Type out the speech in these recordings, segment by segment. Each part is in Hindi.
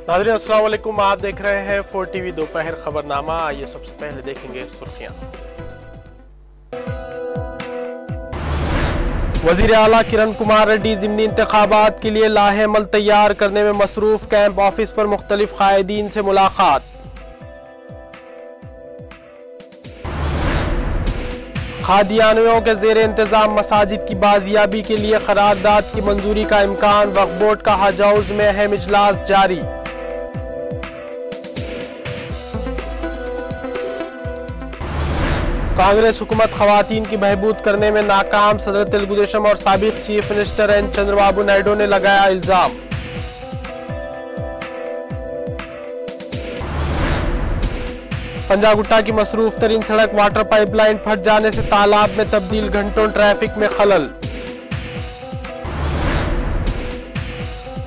नाज़रीन अस्सलाम वालेकुम, आप देख रहे हैं 4 TV दोपहर खबरनामा। आइए सबसे पहले देखेंगे सुर्खियां। वजीर आला किरण कुमार रेड्डी ज़िमनी इंतखाबात के लिए लाहे अमल तैयार करने में मसरूफ। कैंप ऑफिस पर मुख्तलिफ कायदीन से मुलाकात। खादियानियों के जेर इंतजाम मसाजिद की बाजियाबी के लिए करारदाद की मंजूरी का इम्कान। वक्फ बोर्ड का हज हाउस में अहम इजलास जारी। कांग्रेस हुकूमत खवातीन की बहबूद करने में नाकाम। सदर तेलुगुदेशम और साबिक chief minister N Chandrababu Naidu ने लगाया इल्जाम। पंजागुट्टा की मसरूफ तरीन सड़क वाटर पाइपलाइन फट जाने से तालाब में तब्दील, घंटों ट्रैफिक में खलल।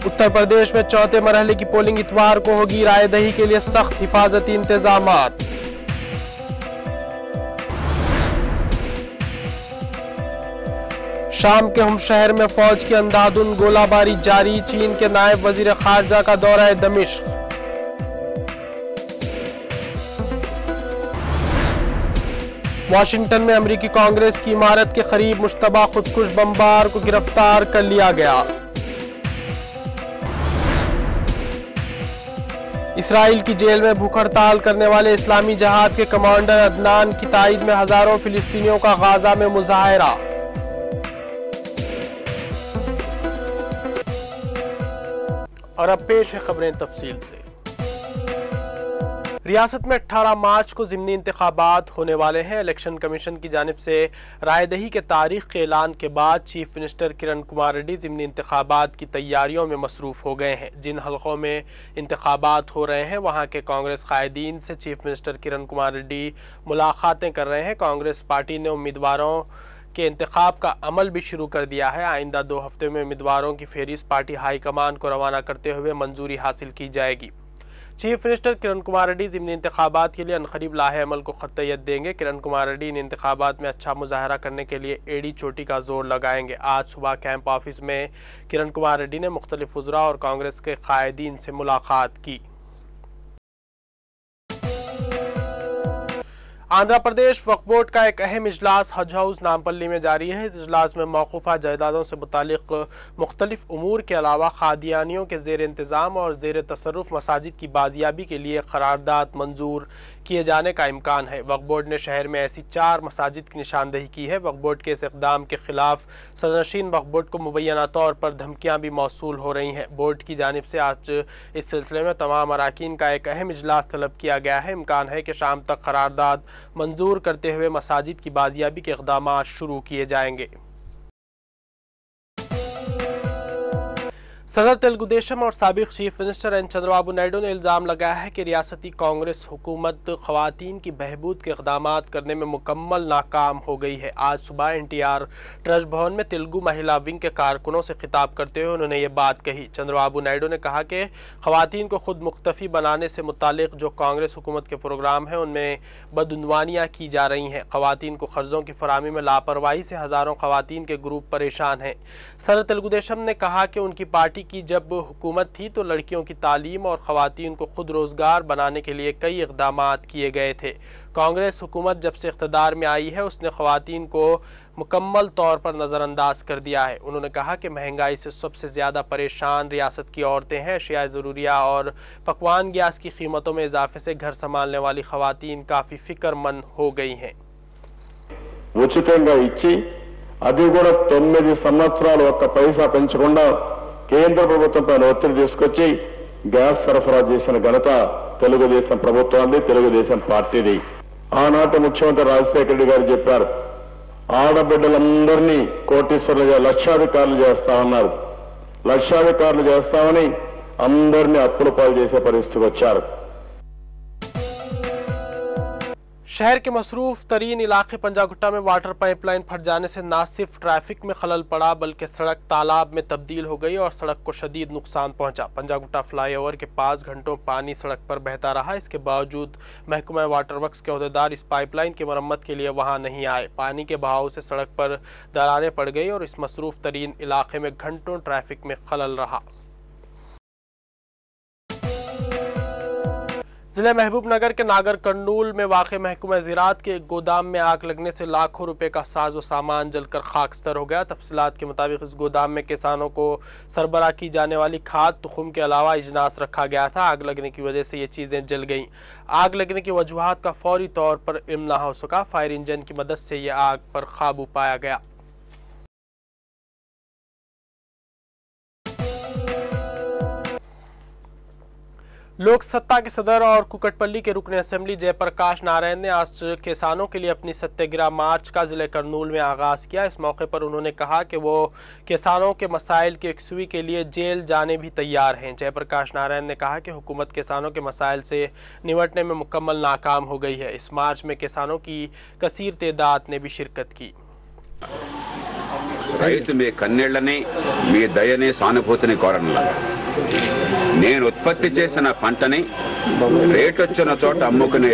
उत्तर प्रदेश में चौथे मरहले की पोलिंग इतवार को होगी। रायदही के लिए सख्त हिफाजती इंतजामात। शाम के हम शहर में फौज की अंधाधुन गोलाबारी जारी। चीन के नायब वजीर खारजा का दौरा है दमिश्क। वाशिंगटन में अमेरिकी कांग्रेस की इमारत के करीब मुश्तबा खुदकुश बमबार को गिरफ्तार कर लिया गया। इसराइल की जेल में भूख हड़ताल करने वाले इस्लामी जहाद के कमांडर अदनान की ताईद में हजारों फिलिस्तीनियों का गाजा में मुजाहरा। और अब पेश है खबरें तफसील से। रियासत में 18 मार्च को ज़िमनी इंतखाबात होने वाले हैं। इलेक्शन कमीशन की जानिब से रायदही के तारीख के ऐलान के बाद चीफ मिनिस्टर किरण कुमार रेड्डी ज़िमनी इंतखाबात की तैयारियों में मसरूफ़ हो गए हैं। जिन हलकों में इंतखाबात हो रहे हैं वहाँ के कांग्रेस कायदीन से चीफ मिनिस्टर किरण कुमार रेड्डी मुलाकातें कर रहे हैं। कांग्रेस पार्टी ने उम्मीदवारों के इंतखाब का अमल भी शुरू कर दिया है। आइंदा 2 हफ्ते में उम्मीदवारों की फहरिस्त पार्टी हाईकमान को रवाना करते हुए मंजूरी हासिल की जाएगी। चीफ मिनिस्टर किरण कुमार रेड्डी ज़िमनी इंतखाबात के लिए अनकरीब लाहे अमल को खत्तयत देंगे। किरण कुमार रेड्डी इन इंतखाबात में अच्छा मुजाहरा करने के लिए एड़ी चोटी का जोर लगाएंगे। आज सुबह कैंप ऑफिस में किरण कुमार रेड्डी ने मुख्तलिफ वज़रा और कांग्रेस के कायदीन से मुलाकात की। आंध्र प्रदेश वक्फ बोर्ड का एक अहम इजलास हज हाउस नामपल्ली में जारी है। इस इजलास में मौकूफ़ा जायदादों से मुतालिक मुख्तलिफ उमूर के अलावा खादियानियों के ज़ेर इंतज़ाम और ज़ेर तसर्रुफ़ मसाजिद की बाजियाबी के लिए करारदाद मंजूर किए जाने का इम्कान है। वक्फ बोर्ड ने शहर में ऐसी 4 मसाजिद की निशानदही की है। वक्फ बोर्ड के इस इक़दाम के खिलाफ सदरनशीन वक्फ बोर्ड को मुबैना तौर पर धमकियाँ भी मौसूल हो रही हैं। बोर्ड की जानिब से आज इस सिलसिले में तमाम अराकीन का एक अहम इजलास तलब किया गया है। इम्कान है कि शाम तक करारदाद मंजूर करते हुए मसाजिद की बाजियाबी के इक़दाम शुरू किए जाएंगे। सदर तेलुगुदेशम और साबिक chief minister N Chandrababu Naidu ने इल्ज़ाम लगाया है कि रियासती कांग्रेस हुकूमत खवातीन की बहबूद के इक़दाम करने में मुकम्मल नाकाम हो गई है। आज सुबह NTR ट्रस्ट भवन में तेलुगु महिला विंग के कारकुनों से खिताब करते हुए उन्होंने ये बात कही। चंद्रबाबू नायडू ने कहा कि खवातीन को खुद मुख्तफी बनाने से मुतालिक जो कांग्रेस हुकूमत के प्रोग्राम हैं उनमें बदउनवानियाँ की जा रही हैं। खवातीन को कर्ज़ों की फराहमी में लापरवाही से हज़ारों खवातीन के ग्रुप परेशान हैं। सदर तेलुगुदेशम ने कहा कि उनकी पार्टी की जब हुकूमत थी तो लड़कियों की तालीम और खवातीन को खुद रोजगार बनाने के लिए कई इक़दामात किए गए थे। कांग्रेस हुकूमत जब से इक़्तिदार में आई है उसने खवातीन को मुकम्मल तौर पर नज़रअंदाज कर दिया है। उन्होंने कहा कि महंगाई से सबसे ज़्यादा परेशान रियासत की औरतें हैं। अशिया ज़रूरिया और पकवान गैस की कीमतों में इजाफे से घर संभालने वाली खवातीन काफ़ी फ़िक्रमंद हो गई हैं। ఉచితంగా ఇచ్చి అది కూడా 9 సంవత్సరాలు ఒక్క పైసా పెంచకుండా కేంద్ర ప్రభుత్వం పైన ఒత్తిడి తీసుకొచ్చి గ్యాస్ సరఫరా చేసిన ఘనత తెలుగుదేశం ప్రభుత్వాన్ని, తెలుగుదేశం పార్టీది. ఆనాటి ముఖ్యమంత్రి రాజశేఖర రెడ్డి గారు చెప్పారు, ఆడబిడ్డలందరినీ కోటీశ్వరులుగా లక్షాధికారులు చేస్తామన్నారు. లక్షాధికారులు చేస్తామని అందరినీ అప్పుల పాలు చేసే పరిస్థితికి వచ్చారు. शहर के मसरूफ तरीन इलाके पंजागुट्टा में वाटर पाइपलाइन फट जाने से न सिर्फ ट्रैफिक में खलल पड़ा बल्कि सड़क तालाब में तब्दील हो गई और सड़क को शदीद नुकसान पहुंचा। पंजागुट्टा फ्लाईओवर के पास घंटों पानी सड़क पर बहता रहा। इसके बावजूद महकमा वाटर वर्क्स के अहदेदार इस पाइपलाइन की मरम्मत के लिए वहां नहीं आए। पानी के बहाव से सड़क पर दरारें पड़ गई और इस मसरूफ तरीन इलाके में घंटों ट्रैफिक में खलल रहा। जिले महबूबनगर के नागर कर्नूल में वाक़ महकमा ज़राअत के एक गोदाम में आग लगने से लाखों रुपए का साज व सामान जलकर खाकस्तर हो गया। तफसीलात के मुताबिक इस गोदाम में किसानों को सरबराह की जाने वाली खाद तुखुम के अलावा इजनास रखा गया था। आग लगने की वजह से ये चीज़ें जल गईं। आग लगने की वजूहात का फौरी तौर पर इल्म ना हो सका। फायर इंजन की मदद से ये आग पर काबू पाया गया। लोक सत्ता के सदर और कुकटपल्ली के रुकन असेंबली जयप्रकाश नारायण ने आज किसानों के लिए अपनी सत्याग्रह मार्च का जिले करनूल में आगाज़ किया। इस मौके पर उन्होंने कहा कि वो किसानों के मसाइल की यकसुई के लिए जेल जाने भी तैयार हैं। जयप्रकाश नारायण ने कहा कि हुकूमत किसानों के मसाइल से निपटने में मुकम्मल नाकाम हो गई है। इस मार्च में किसानों की कसीर तादाद ने भी शिरकत की। రైతు మీ కన్నీళ్లని మీ దయని సానుభూతిని కోరనులా నేను ఉత్పత్తి చేసిన పంటని రేట్ వచ్చిన చోట అమ్ముకునే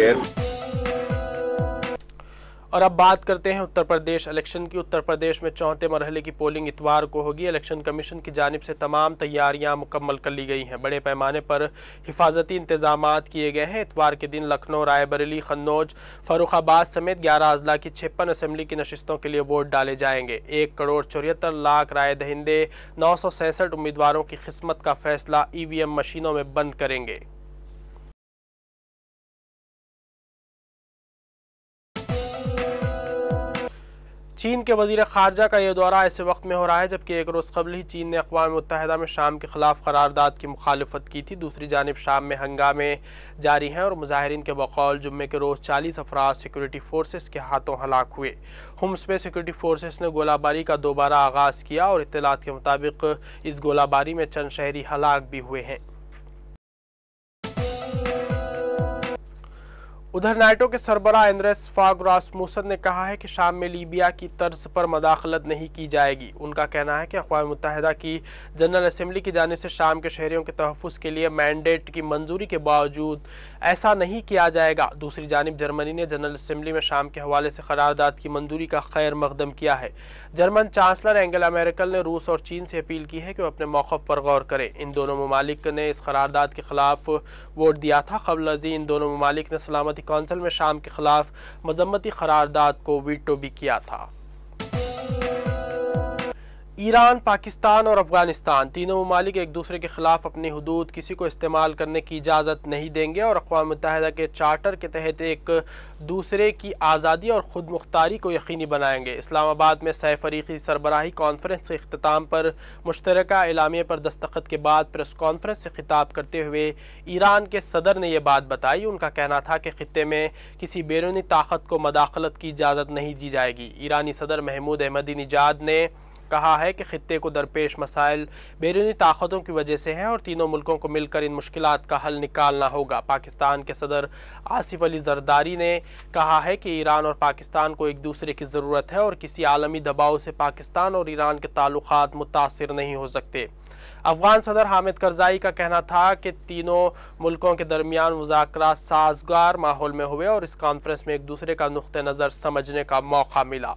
और अब बात करते हैं उत्तर प्रदेश इलेक्शन की। उत्तर प्रदेश में चौथे मरहले की पोलिंग इतवार को होगी। इलेक्शन कमीशन की जानिब से तमाम तैयारियां मुकम्मल कर ली गई हैं। बड़े पैमाने पर हिफाजती इंतजामात किए गए हैं। इतवार के दिन लखनऊ, रायबरेली, कन्नौज, फर्रुखाबाद समेत 11 अजला की 56 असेंबली की नशिस्तों के लिए वोट डाले जाएंगे। 1,74,00,000 राय दहिंदे 966 उम्मीदवारों की किस्मत का फैसला EVM मशीनों में बंद करेंगे। चीन के वजीर खारजा का यह दौरा ऐसे वक्त में हो रहा है जबकि एक रोज़ कबल ही चीन ने अक़वाम मुत्तहिदा में शाम के खिलाफ करारदाद की मुखालफत की थी। दूसरी जानिब शाम में हंगामे जारी हैं और मुजाहिरीन के बकौल जुम्मे के रोज़ 40 अफराद सिक्योरिटी फोर्सेस के हाथों हलाक हुए। हुम्स में सिक्योरिटी फोर्सेस ने गोलाबारी का दोबारा आगाज़ किया और इत्तलात के मुताबिक इस गोलाबारी में चंद शहरी हलाक भी हुए हैं। उधर नाटो के सरबराह एंद्रेस फाग रासमुसन ने कहा है कि शाम में लीबिया की तर्ज पर मदाखलत नहीं की जाएगी। उनका कहना है कि अक़वाम मुत्तहिदा की जनरल असेंबली की जानिब से शाम के शहरियों के तहफ़्फ़ुज़ के लिए मैंडेट की मंजूरी के बावजूद ऐसा नहीं किया जाएगा। दूसरी जानिब जर्मनी ने जनरल असेंबली में शाम के हवाले से करारदाद की मंजूरी का खैर मकदम किया है। जर्मन चांसलर एंगेला मेर्केल ने रूस और चीन से अपील की है कि वो अपने मौक़िफ़ पर गौर करें। इन दोनों ममालिक ने इस करारदाद के खिलाफ वोट दिया था। क़ब्ल अज़ीं इन दोनों ममालिक ने सलामती कौंसिल में शाम के खिलाफ मजम्मती करारदाद को वीटो भी किया था। ईरान, पाकिस्तान और अफगानिस्तान तीनों ममालिक एक दूसरे के खिलाफ अपनी हुदूद किसी को इस्तेमाल करने की इजाज़त नहीं देंगे और अक़वाम मुत्तहिदा के चार्टर के तहत एक दूसरे की आज़ादी और ख़ुद मुख्तारी को यकीनी बनाएंगे। इस्लामाबाद में सैफरीकी सरबराही कॉन्फ्रेंस के इख्तिताम पर मुश्तरका एलामिया पर दस्तखत के बाद प्रेस कॉन्फ्रेंस से खिताब करते हुए ईरान के सदर ने यह बात बताई। उनका कहना था कि खित्ते में किसी बैरूनी ताकत को मदाखलत की इजाज़त नहीं दी जाएगी। ईरानी सदर महमूद अहमदीनेजाद ने कहा है कि खित्ते को दरपेश मसाइल बैरूनी ताकतों की वजह से हैं और तीनों मुल्कों को मिलकर इन मुश्किलात का हल निकालना होगा। पाकिस्तान के सदर आसिफ अली जरदारी ने कहा है कि ईरान और पाकिस्तान को एक दूसरे की ज़रूरत है और किसी आलमी दबाव से पाकिस्तान और ईरान के ताल्लुकात मुतासिर नहीं हो सकते। अफगान सदर हामिद करज़ाई का कहना था कि तीनों मुल्कों के दरमियान मुज़ाकरात साजगार माहौल में हुए और इस कॉन्फ्रेंस में एक दूसरे का नुक्ते नज़र समझने का मौका मिला।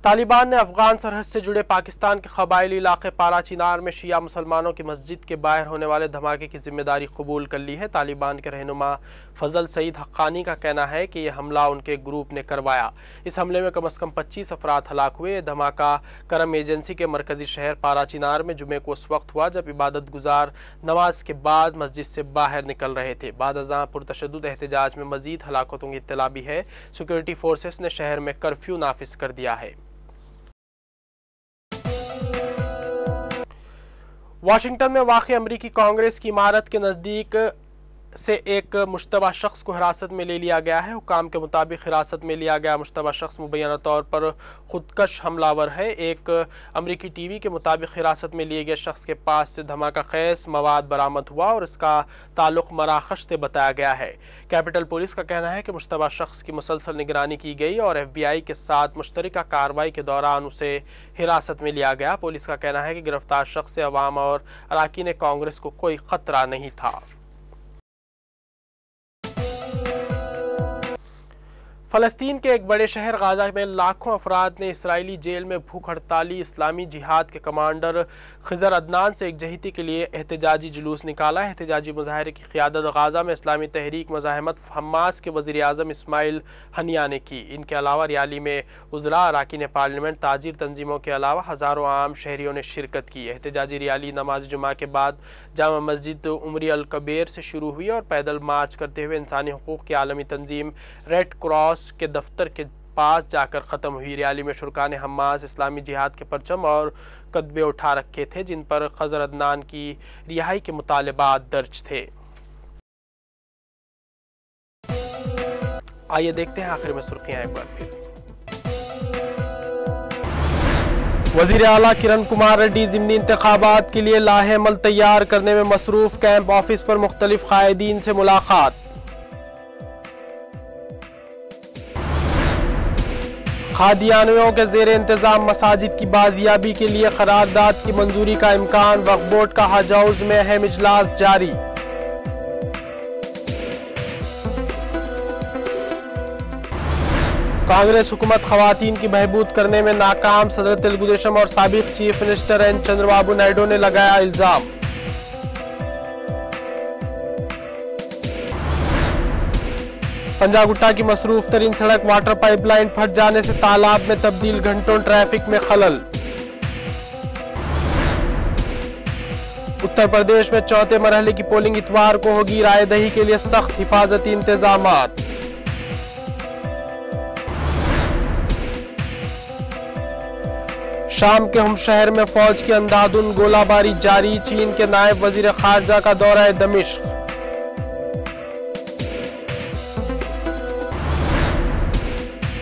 तालिबान ने अफगान सरहद से जुड़े पाकिस्तान के कबायली इलाके पारा चिनार में शिया मुसलमानों की मस्जिद के बाहर होने वाले धमाके की जिम्मेदारी कबूल कर ली है। तालिबान के रहनुमा फजल सईद हक्कानी का कहना है कि यह हमला उनके ग्रुप ने करवाया। इस हमले में कम अज़ कम 25 अफराद हलाक हुए। धमाका करम एजेंसी के मरकजी शहर पारा चिनार में जुमे को उस वक्त हुआ जब इबादत गुजार नमाज के बाद मस्जिद से बाहर निकल रहे थे। बाद अज़ां पुरतशद्दुद एहतजाज में मजीद हलाकतों की इत्तला भी है। सिक्योरिटी फोर्सेस ने शहर में कर्फ्यू नाफिज कर दिया है। वाशिंगटन में वाक़ अमरीकी कांग्रेस की इमारत के नज़दीक से एक मुश्तबा शख्स को हिरासत में ले लिया गया है। हुकाम के मुताबिक हिरासत में लिया गया मुश्तबा शख्स मुबैना तौर पर खुदकश हमलावर है। एक अमरीकी टीवी के मुताबिक हिरासत में लिए गए शख्स के पास से धमाका खेस मवाद बरामद हुआ और इसका ताल्लुक मराकश से बताया गया है। कैपिटल पुलिस का कहना है कि मुश्तबा शख्स की मुसलसल निगरानी की गई और FBI के साथ मुश्तरका कार्रवाई के दौरान उसे हिरासत में लिया गया। पुलिस का कहना है कि गिरफ्तार शख्स से अवाम और अरकान कांग्रेस को कोई खतरा नहीं था। फ़लस्तीन के एक बड़े शहर गाज़ा में लाखों अफराद ने इसराइली जेल में भूख हड़ताली इस्लामी जिहाद के कमांडर खिज़र अदनान से एकजहती के लिए एहतजाजी जुलूस निकाला। एहतजाजी मुजाहरे की क़ियादत गाज़ा में इस्लामी तहरीक मुज़ाहमत हमास के वज़ीर आज़म इस्माइल हनिया ने की। इनके अलावा रैली में उज़रा, अरकान पार्लियामेंट, ताजिर तंजीमों के अलावा हज़ारों आम शहरियों ने शिरकत की। एहतजाजी रैली नमाज जुमा के बाद जामा मस्जिद उमरी अल कबीर से शुरू हुई और पैदल मार्च करते हुए इंसानी हुकूक़ की आलमी तंजीम रेड क्रॉस के दफ्तर के पास जाकर ख़त्म हुई। रैली में शुरका ने हमास, इस्लामी जिहाद के परचम और कदबे उठा रखे थे जिन पर खज़र अदनान की रिहाई के मुतालबात दर्ज थे। आइए देखते हैं आखिर में सुर्खियां एक बार फिर। वज़ीर आला किरण कुमार रेड्डी ज़िमनी इंतखाबात के लिए लाहे अमल तैयार करने में मसरूफ। कैंप ऑफिस पर मुख्तलिफ कायदीन से मुलाकात। खादियानियों के ज़ेर इंतज़ाम मसाजिद की बाजियाबी के लिए करारदाद की मंजूरी का इम्कान। वक्फ बोर्ड का हज हाउस में अहम इजलास जारी। कांग्रेस हुकूमत खवातीन की बहबूद करने में नाकाम। सदर तेलुगु देशम और साबिक chief minister N Chandrababu Naidu ने लगाया इल्जाम। पंजागुट्टा की मसरूफ तरीन सड़क वाटर पाइपलाइन फट जाने से तालाब में तब्दील, घंटों ट्रैफिक में खलल। उत्तर प्रदेश में चौथे मरहले की पोलिंग इतवार को होगी। रायदही के लिए सख्त हिफाजती इंतजामात। शाम के हम शहर में फौज की अंधाधुंध गोलाबारी जारी। चीन के नायब वजीर खारजा का दौरा दमिश्क।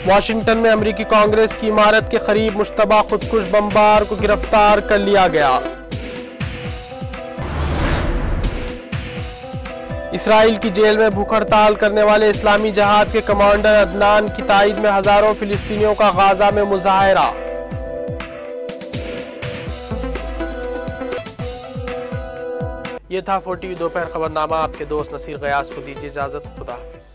वाशिंगटन में अमेरिकी कांग्रेस की इमारत के करीब मुश्तबा खुदकुश बमबार को गिरफ्तार कर लिया गया। इसराइल की जेल में भूख हड़ताल करने वाले इस्लामी जिहाद के कमांडर अदनान की ताईद में हजारों फिलिस्तीनियों का गाजा में मुजाहरा। ये था 4TV दोपहर खबरनामा। आपके दोस्त नसीर गयास को दीजिए इजाजत। खुदा हाफिज।